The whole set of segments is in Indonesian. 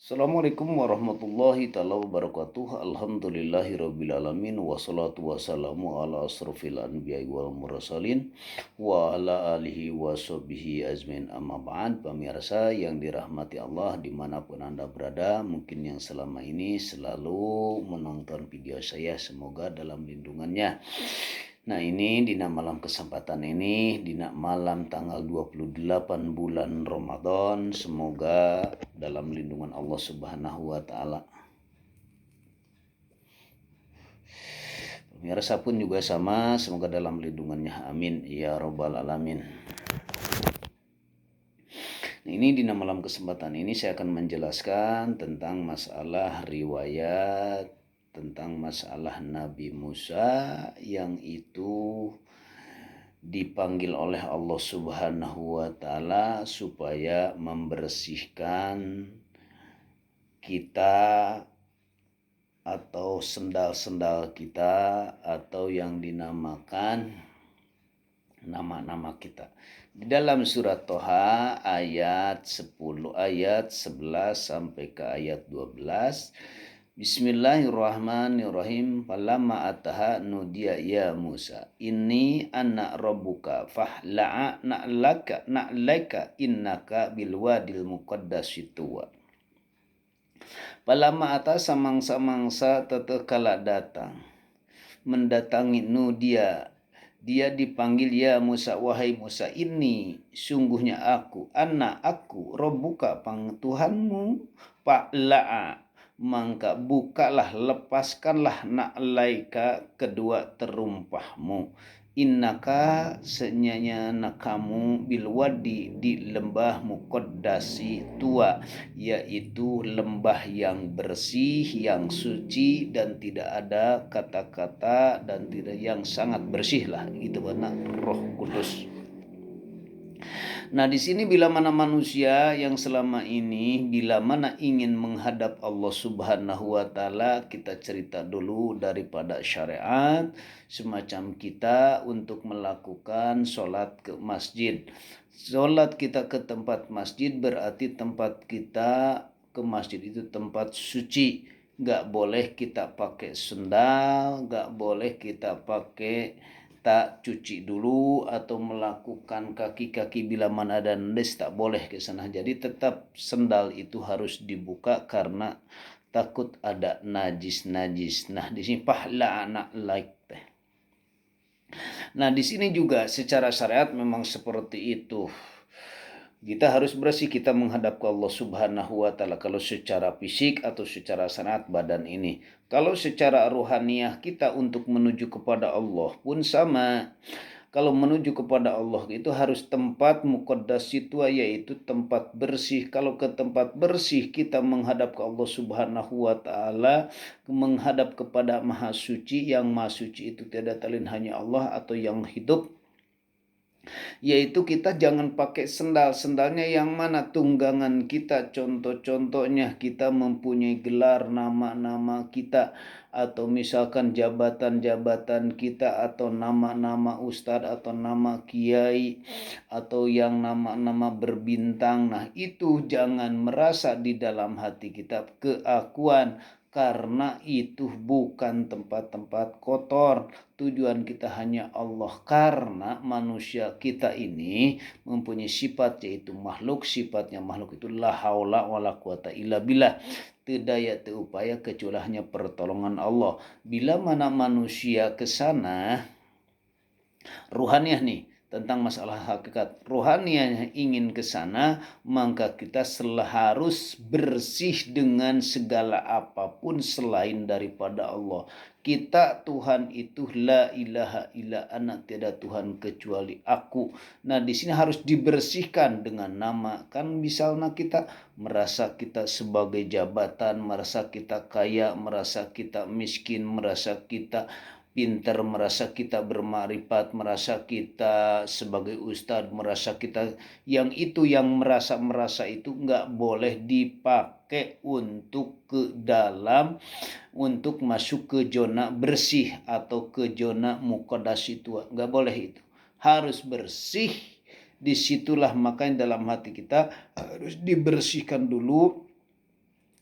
Assalamualaikum warahmatullahi taala wabarakatuh. Alhamdulillahirabbil alamin wassalatu wassalamu ala asrofil anbiya'i wal mursalin wa ala alihi washabihi ajmain amma ba'd. Pemirsa yang dirahmati Allah dimanapun Anda berada, mungkin yang selama ini selalu menonton video saya, semoga dalam lindungannya. Nah, ini dina malam kesempatan ini, dina malam tanggal 28 bulan Ramadan, semoga dalam lindungan Allah Subhanahu wa taala. Pemirsa pun juga sama, semoga dalam lindungannya, amin ya rabbal alamin. Nah, ini dina malam kesempatan ini saya akan menjelaskan tentang masalah riwayat tentang masalah Nabi Musa yang itu dipanggil oleh Allah Subhanahu wa taala supaya membersihkan kita atau sendal-sendal kita atau yang dinamakan nama-nama kita. Di dalam surat Toha ayat 10 ayat 11 sampai ke ayat 12. Bismillahirrahmanirrahim. Falamma ataha nudiya ya Musa inni anna rabbuka fahla'a na'laka innaka bilwadil muqaddasi tuwa. Falamma ata samangsa tatkala datang mendatangi nudia, dia dipanggil ya Musa, wahai Musa, ini sungguhnya aku rabbuka Tuhanmu, fa'la'a maka bukalah, lepaskanlah na'laika kedua terumpahmu, innaka senyanya kamu bilwadi di lembah muqaddasi tua, yaitu lembah yang bersih, yang suci dan tidak ada kata-kata dan tidak, yang sangat bersih lah, itu benar Roh Kudus. Nah, di sini bila mana manusia yang selama ini bila mana ingin menghadap Allah Subhanahu wa taala, kita cerita dulu daripada syariat semacam kita untuk melakukan sholat ke masjid. Sholat kita ke tempat masjid berarti tempat kita ke masjid itu tempat suci. Gak boleh kita pakai sendal, gak boleh kita pakai tak cuci dulu atau melakukan kaki-kaki bila mana ada nendes, tak boleh ke sana. Jadi tetap sendal itu harus dibuka karena takut ada najis. Nah, di sini pahla anak like teh. Nah, di sini juga secara syariat memang seperti itu. Kita harus bersih, kita menghadap ke Allah Subhanahu wa taala kalau secara fisik atau secara sanad badan ini. Kalau secara ruhaniyah kita untuk menuju kepada Allah pun sama. Kalau menuju kepada Allah itu harus tempat muqaddas situa, yaitu tempat bersih. Kalau ke tempat bersih kita menghadap ke Allah Subhanahu wa taala, menghadap kepada Maha Suci, yang Maha Suci itu tiada lain hanya Allah atau yang hidup, yaitu kita jangan pakai sendalnya yang mana tunggangan kita. Contohnya kita mempunyai gelar nama-nama kita, atau misalkan jabatan-jabatan kita, atau nama-nama ustadz, atau nama kiai, atau yang nama-nama berbintang. Nah, itu jangan merasa di dalam hati kita keakuan, karena itu bukan tempat-tempat kotor. Tujuan kita hanya Allah, karena manusia kita ini mempunyai sifat yaitu makhluk. Sifatnya makhluk itu la haula wala quwata illa billah, tidaya upaya kecuali hanya pertolongan Allah. Bila mana manusia ke sana ruhaniah nih, tentang masalah hakikat ruhaniah ingin ke sana, maka kita harus bersih dengan segala apapun selain daripada Allah. Kita Tuhan itu la ilaha illa ana, tiada Tuhan kecuali aku. Nah, di sini harus dibersihkan dengan nama. Kan misalnya kita merasa kita sebagai jabatan, merasa kita kaya, merasa kita miskin, merasa kita pintar, merasa kita bermarifat, merasa kita sebagai ustadz, merasa kita yang itu, yang merasa itu nggak boleh dipakai untuk ke dalam, untuk masuk ke zona bersih atau ke zona muqaddas itu, nggak boleh. Itu harus bersih. Disitulah makanya dalam hati kita harus dibersihkan dulu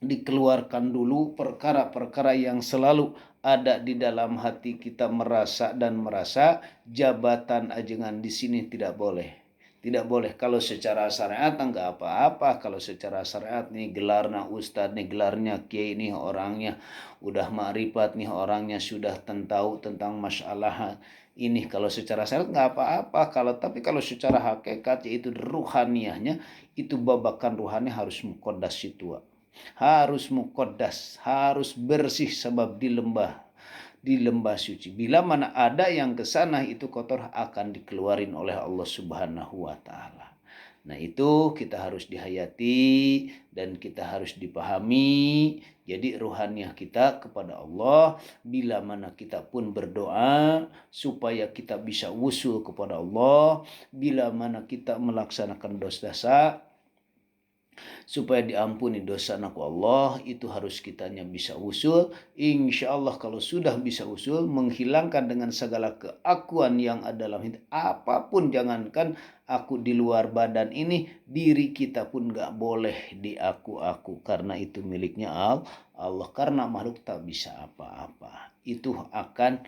dikeluarkan dulu perkara-perkara yang selalu ada di dalam hati kita merasa jabatan ajengan di sini tidak boleh. Tidak boleh. Kalau secara syariat enggak apa-apa. Kalau secara syariat nih gelarnya ustadz, nih gelarnya kiai, nih orangnya udah ma'rifat, nih orangnya sudah tahu tentang masalah ini. Kalau secara syariat enggak apa-apa. Tapi kalau secara hakikat yaitu ruhaniyahnya, itu babakan ruhani harus muqaddas itu. Harus muqaddas, harus bersih sebab di lembah suci. Bila mana ada yang ke sana itu kotor akan dikeluarin oleh Allah Subhanahu wa taala. Nah, itu kita harus dihayati dan kita harus dipahami. Jadi ruhaniyah kita kepada Allah bila mana kita pun berdoa supaya kita bisa wusul kepada Allah, bila mana kita melaksanakan dosa-dosa supaya diampuni dosa anak Allah, itu harus kitanya bisa usul. Insya Allah kalau sudah bisa usul, menghilangkan dengan segala keakuan yang ada dalam hidup, apapun, jangankan aku di luar badan ini, diri kita pun gak boleh diaku-aku, karena itu miliknya Allah, karena makhluk tak bisa apa-apa. Itu akan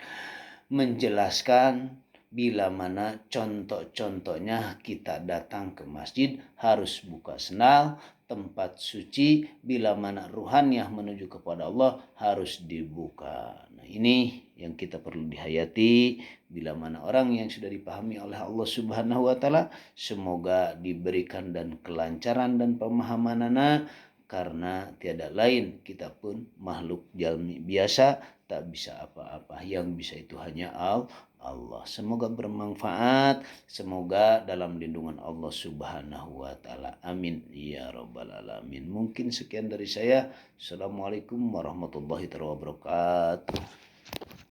menjelaskan bila mana contoh-contohnya kita datang ke masjid harus buka sendal, tempat suci bila mana ruhaniyah menuju kepada Allah harus dibuka. Nah, ini yang kita perlu dihayati bila mana orang yang sudah dipahami oleh Allah Subhanahu wa taala, semoga diberikan dan kelancaran dan pemahamanana, karena tiada lain kita pun makhluk jalmi biasa tak bisa apa-apa, yang bisa itu hanya Allah. Semoga bermanfaat, semoga dalam lindungan Allah Subhanahu wa taala. Amin ya rabbal alamin. Mungkin sekian dari saya. Assalamualaikum warahmatullahi wabarakatuh.